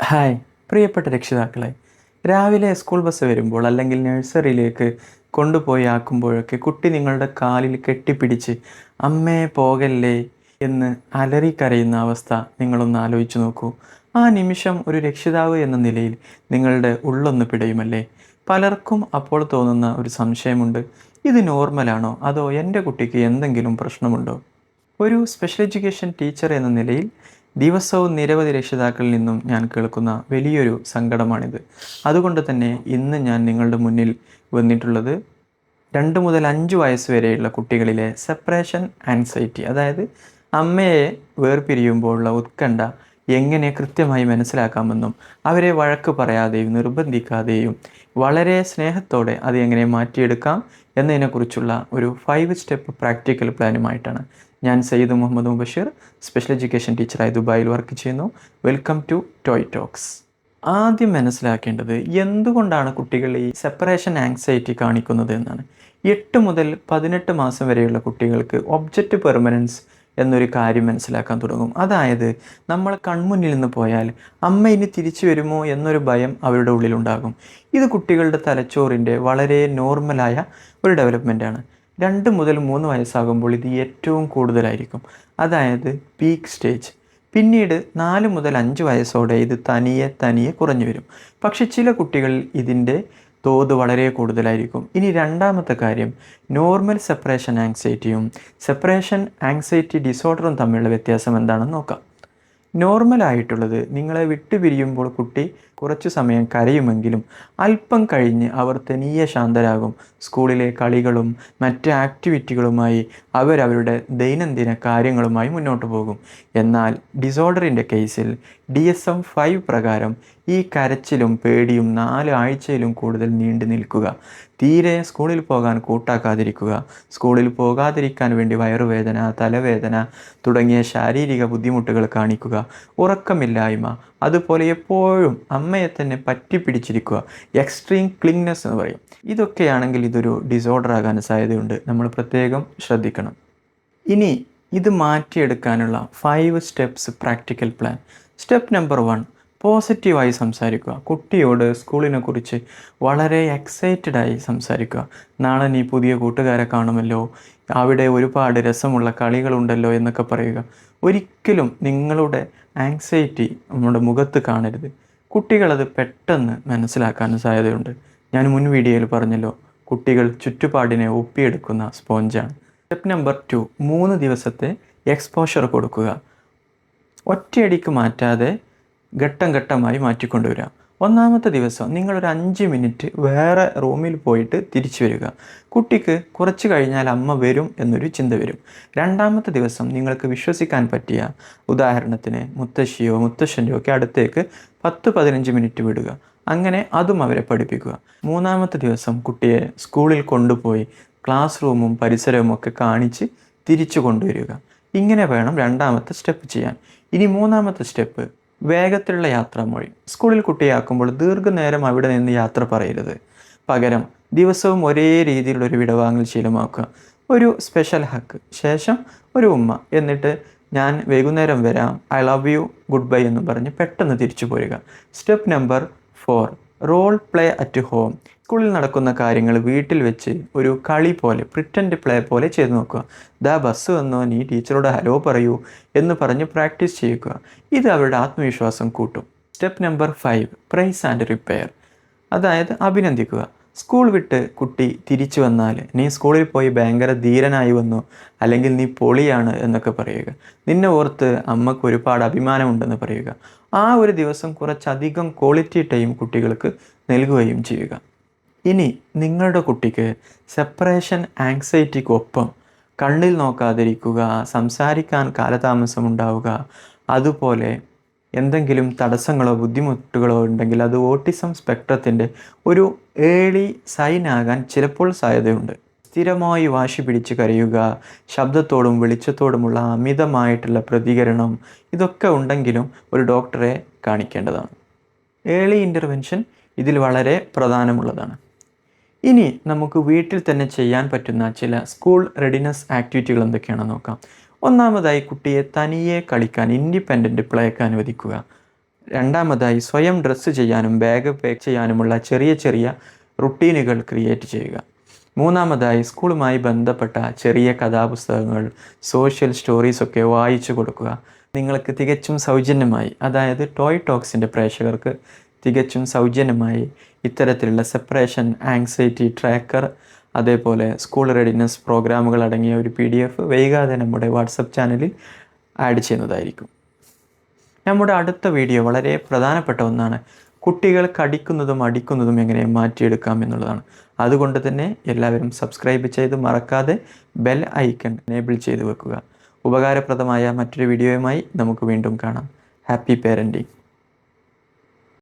Hi പ്രിയപ്പെട്ട രക്ഷിതാക്കളെ, രാവിലെ സ്കൂൾ ബസ് വരുമ്പോൾ അല്ലെങ്കിൽ നഴ്സറിയിലേക്ക് കൊണ്ടുപോയി ആക്കുമ്പോഴൊക്കെ കുട്ടി നിങ്ങളുടെ കാലിൽ കെട്ടിപ്പിടിച്ച് അമ്മേ പോകല്ലേ എന്ന് അലറിക്കരയുന്ന അവസ്ഥ നിങ്ങളൊന്ന് ആലോചിച്ച് നോക്കൂ. ആ നിമിഷം ഒരു രക്ഷിതാവ് എന്ന നിലയിൽ നിങ്ങളുടെ ഉള്ളൊന്ന് പിടയുമല്ലേ? പലർക്കും അപ്പോൾ തോന്നുന്ന ഒരു സംശയമുണ്ട്, ഇത് നോർമലാണോ അതോ എൻ്റെ കുട്ടിക്ക് എന്തെങ്കിലും പ്രശ്നമുണ്ടോ? ഒരു സ്പെഷ്യൽ എഡ്യൂക്കേഷൻ ടീച്ചർ എന്ന നിലയിൽ ദിവസവും നിരവധി രക്ഷിതാക്കളിൽ നിന്നും ഞാൻ കേൾക്കുന്ന വലിയൊരു സങ്കടമാണിത്. അതുകൊണ്ട് തന്നെ ഇന്ന് ഞാൻ നിങ്ങളുടെ മുന്നിൽ വന്നിട്ടുള്ളത് 2 മുതൽ 5 വയസ്സ് വരെയുള്ള കുട്ടികളിലെ സെപ്പറേഷൻ ആൻസൈറ്റി, അതായത് അമ്മയെ വേർപിരിയുമ്പോഴുള്ള ഉത്കണ്ഠ എങ്ങനെ കൃത്യമായി മനസ്സിലാക്കാമെന്നും അവരെ വഴക്ക് പറയാതെയും നിർബന്ധിക്കാതെയും വളരെ സ്നേഹത്തോടെ അത് എങ്ങനെ മാറ്റിയെടുക്കാം എന്നതിനെക്കുറിച്ചുള്ള ഒരു 5 സ്റ്റെപ്പ് പ്രാക്ടിക്കൽ പ്ലാനുമായിട്ടാണ് ഞാൻ സയ്യിദ് മുഹമ്മദ് മുബഷീർ, സ്പെഷ്യൽ എഡ്യൂക്കേഷൻ ടീച്ചറായി ദുബായിൽ വർക്ക് ചെയ്യുന്നു. Welcome to toy talks. ആദ്യം മനസ്സിലാക്കേണ്ടത് എന്തുകൊണ്ടാണ് കുട്ടികൾ ഈ സെപ്പറേഷൻ ആങ്സൈറ്റി കാണിക്കുന്നത് എന്നാണ്. 8 മുതൽ 18 മാസം വരെയുള്ള കുട്ടികൾക്ക് ഒബ്ജക്റ്റ് പെർമനൻസ് എന്നൊരു കാര്യം മനസ്സിലാക്കാൻ തുടങ്ങും. അതായത് നമ്മൾ കൺമുന്നിൽ നിന്ന് പോയാൽ അമ്മ ഇനി തിരിച്ചു വരുമോ എന്നൊരു ഭയം അവരുടെ ഉള്ളിലുണ്ടാകും. ഇത് കുട്ടികളുടെ തലച്ചോറിൻ്റെ വളരെ നോർമലായ ഒരു ഡെവലപ്മെൻറ്റാണ്. 2 മുതൽ 3 വയസ്സാകുമ്പോൾ ഇത് ഏറ്റവും കൂടുതലായിരിക്കും, അതായത് പീക്ക് സ്റ്റേജ്. പിന്നീട് 4 മുതൽ 5 വയസ്സോടെ ഇത് തനിയെ കുറഞ്ഞു വരും. പക്ഷെ ചില കുട്ടികളിൽ ഇതിൻ്റെ തോത് വളരെ കൂടുതലായിരിക്കും. ഇനി രണ്ടാമത്തെ കാര്യം, നോർമൽ സെപ്പറേഷൻ ആങ്സൈറ്റിയും സെപ്പറേഷൻ ആങ്സൈറ്റി ഡിസോർഡറും തമ്മിലുള്ള വ്യത്യാസം എന്താണെന്ന് നോക്കാം. നോർമലായിട്ടുള്ളത്, നിങ്ങളെ വിട്ടുപിരിയുമ്പോൾ കുട്ടി കുറച്ചു സമയം കരയുമെങ്കിലും അല്പം കഴിഞ്ഞ് അവർ തനിയെ ശാന്തരാകും. സ്കൂളിലെ കളികളും മറ്റ് ആക്ടിവിറ്റികളുമായി അവരവരുടെ ദൈനംദിന കാര്യങ്ങളുമായി മുന്നോട്ട് പോകും. എന്നാൽ ഡിസോർഡറിൻ്റെ കേസിൽ DSM-5 പ്രകാരം ഈ കരച്ചിലും പേടിയും 4 ആഴ്ചയിലും കൂടുതൽ നീണ്ടു നിൽക്കുക, തീരെ സ്കൂളിൽ പോകാൻ കൂട്ടാക്കാതിരിക്കുക, സ്കൂളിൽ പോകാതിരിക്കാൻ വേണ്ടി വയറുവേദന, തലവേദന തുടങ്ങിയ ശാരീരിക ബുദ്ധിമുട്ടുകൾ കാണിക്കുക, ഉറക്കമില്ലായ്മ, അതുപോലെ എപ്പോഴും അമ്മയെ തന്നെ പറ്റിപ്പിടിച്ചിരിക്കുക, എക്സ്ട്രീം ക്ലിങ്നെസ് എന്ന് പറയും. ഇതൊക്കെയാണെങ്കിൽ ഇതൊരു ഡിസോർഡർ ആകാൻ സാധ്യതയുണ്ട്. നമ്മൾ പ്രത്യേകം ശ്രദ്ധിക്കണം. ഇനി ഇത് മാറ്റിയെടുക്കാനുള്ള 5 steps practical plan. Step number 1, പോസിറ്റീവായി സംസാരിക്കുക. കുട്ടിയോട് സ്കൂളിനെ കുറിച്ച് വളരെ എക്സൈറ്റഡായി സംസാരിക്കുക. നാളെ നീ പുതിയ കൂട്ടുകാരെ കാണുമല്ലോ, അവിടെ ഒരുപാട് രസമുള്ള കളികളുണ്ടല്ലോ എന്നൊക്കെ പറയുക. ഒരിക്കലും നിങ്ങളുടെ ആങ്സൈറ്റി നമ്മുടെ മുഖത്ത് കാണരുത്. കുട്ടികളത് പെട്ടെന്ന് മനസ്സിലാക്കാൻ സാധ്യതയുണ്ട്. ഞാൻ മുൻ വീഡിയോയിൽ പറഞ്ഞല്ലോ, കുട്ടികൾ ചുറ്റുപാടിനെ ഒപ്പിയെടുക്കുന്ന സ്പോഞ്ചാണ്. സ്റ്റെപ്പ് നമ്പർ 2, 3 ദിവസത്തെ എക്സ്പോഷർ കൊടുക്കുക. ഒറ്റയടിക്ക് മാറ്റാതെ ഘട്ടം ഘട്ടമായി മാറ്റിക്കൊണ്ടുവരിക. 1-ാമത്തെ ദിവസം നിങ്ങളൊരു 5 മിനിറ്റ് വേറെ റൂമിൽ പോയിട്ട് തിരിച്ചു വരിക. കുട്ടിക്ക് കുറച്ച് കഴിഞ്ഞാൽ അമ്മ വരും എന്നൊരു ചിന്ത വരും. 2-ാമത്തെ ദിവസം നിങ്ങൾക്ക് വിശ്വസിക്കാൻ പറ്റിയ, ഉദാഹരണത്തിന് മുത്തശ്ശിയോ മുത്തശ്ശൻ്റെയോ ഒക്കെ അടുത്തേക്ക് 10-15 മിനിറ്റ് വിടുക. അങ്ങനെ അതും അവരെ പഠിപ്പിക്കുക. 3-ാമത്തെ ദിവസം കുട്ടിയെ സ്കൂളിൽ കൊണ്ടുപോയി ക്ലാസ് റൂമും പരിസരവും ഒക്കെ കാണിച്ച് തിരിച്ചു കൊണ്ടുവരിക. ഇങ്ങനെ വേണം 2-ാമത്തെ സ്റ്റെപ്പ് ചെയ്യാൻ. ഇനി 3-ാമത്തെ സ്റ്റെപ്പ്, വേഗത്തിലുള്ള യാത്രാമൊഴി. സ്കൂളിൽ കുട്ടിയാക്കുമ്പോൾ ദീർഘനേരം അവിടെ നിന്ന് യാത്ര പറയരുത്. പകരം ദിവസവും ഒരേ രീതിയിലുള്ളൊരു വിടവാങ്ങൽ ശീലമാക്കുക. ഒരു സ്പെഷ്യൽ ഹക്ക്, ശേഷം ഒരു ഉമ്മ, എന്നിട്ട് ഞാൻ വൈകുന്നേരം വരാം, I love you, good bye എന്നും പറഞ്ഞ് പെട്ടെന്ന് തിരിച്ചു പോരുക. Step number 4, role play at home. സ്കൂളിൽ നടക്കുന്ന കാര്യങ്ങൾ വീട്ടിൽ വെച്ച് ഒരു കളി പോലെ, പ്രിറ്റൻഡ് പ്ലേ പോലെ ചെയ്ത് നോക്കുക. ദാ ബസ് വന്നോ, നീ ടീച്ചറോട് ഹലോ പറയൂ എന്ന് പറഞ്ഞ് പ്രാക്ടീസ് ചെയ്യുക. ഇത് അവരുടെ ആത്മവിശ്വാസം കൂട്ടും. Step number 5, praise and repair, അതായത് അഭിനന്ദിക്കുക. സ്കൂൾ വിട്ട് കുട്ടി തിരിച്ചു വന്നാൽ നീ സ്കൂളിൽ പോയി ഭയങ്കര ധീരനായി വന്നു, അല്ലെങ്കിൽ നീ പൊളിയാണ് എന്നൊക്കെ പറയുക. നിന്നെ ഓർത്ത് അമ്മക്ക് ഒരുപാട് അഭിമാനമുണ്ടെന്ന് പറയുക. ആ ഒരു ദിവസം കുറച്ചധികം ക്വാളിറ്റി ടൈം കുട്ടികൾക്ക് നൽകുകയും ചെയ്യുക. ഇനി നിങ്ങളുടെ കുട്ടിക്ക് സെപ്പറേഷൻ ആങ്സൈറ്റിക്കൊപ്പം കണ്ണിൽ നോക്കാതിരിക്കുക, സംസാരിക്കാൻ കാലതാമസം ഉണ്ടാവുക, അതുപോലെ എന്തെങ്കിലും തടസ്സങ്ങളോ ബുദ്ധിമുട്ടുകളോ ഉണ്ടെങ്കിൽ അത് ഓട്ടിസം സ്പെക്ട്രത്തിൻ്റെ ഒരു ഏർലി സൈൻ ആകാൻ ചിലപ്പോൾ സാധ്യതയുണ്ട്. സ്ഥിരമായി വാശി പിടിച്ച് കരയുക, ശബ്ദത്തോടും വെളിച്ചത്തോടുമുള്ള അമിതമായിട്ടുള്ള പ്രതികരണം, ഇതൊക്കെ ഉണ്ടെങ്കിലും ഒരു ഡോക്ടറെ കാണിക്കേണ്ടതാണ്. ഏർലി ഇൻ്റർവെൻഷൻ ഇതിൽ വളരെ പ്രധാനമുള്ളതാണ്. ഇനി നമുക്ക് വീട്ടിൽ തന്നെ ചെയ്യാൻ പറ്റുന്ന ചില സ്കൂൾ റെഡിനെസ് ആക്ടിവിറ്റികൾ എന്തൊക്കെയാണെന്ന് നോക്കാം. ഒന്നാമതായി, കുട്ടിയെ തനിയെ കളിക്കാൻ, ഇൻഡിപെൻഡൻറ്റ് പ്ലേക്ക് അനുവദിക്കുക. രണ്ടാമതായി സ്വയം ഡ്രസ്സ് ചെയ്യാനും ബാഗ് പാക്ക് ചെയ്യാനുമുള്ള ചെറിയ ചെറിയ റുട്ടീനുകൾ ക്രിയേറ്റ് ചെയ്യുക. മൂന്നാമതായി സ്കൂളുമായി ബന്ധപ്പെട്ട ചെറിയ കഥാപുസ്തകങ്ങൾ, സോഷ്യൽ സ്റ്റോറീസൊക്കെ വായിച്ചു കൊടുക്കുക. നിങ്ങൾക്ക് തികച്ചും സൗജന്യമായി, അതായത് ടോയ് ടോക്സിൻ്റെ പ്രേക്ഷകർക്ക് തികച്ചും സൗജന്യമായി ഇത്തരത്തിലുള്ള സെപ്പറേഷൻ ആങ്സൈറ്റി ട്രാക്കർ, അതേപോലെ സ്കൂൾ റെഡിനെസ് പ്രോഗ്രാമുകൾ അടങ്ങിയ ഒരു PDF വൈകാതെ നമ്മുടെ വാട്സപ്പ് ചാനലിൽ ആഡ് ചെയ്യുന്നതായിരിക്കും. നമ്മുടെ അടുത്ത വീഡിയോ വളരെ പ്രധാനപ്പെട്ട ഒന്നാണ്. കുട്ടികൾ കടിക്കുന്നതും അടിക്കുന്നതും എങ്ങനെ മാറ്റിയെടുക്കാം എന്നുള്ളതാണ്. അതുകൊണ്ട് തന്നെ എല്ലാവരും സബ്സ്ക്രൈബ് ചെയ്ത് മറക്കാതെ ബെൽ ഐക്കൺ എനേബിൾ ചെയ്ത് വെക്കുക. ഉപകാരപ്രദമായ മറ്റൊരു വീഡിയോയുമായി നമുക്ക് വീണ്ടും കാണാം. Happy parenting.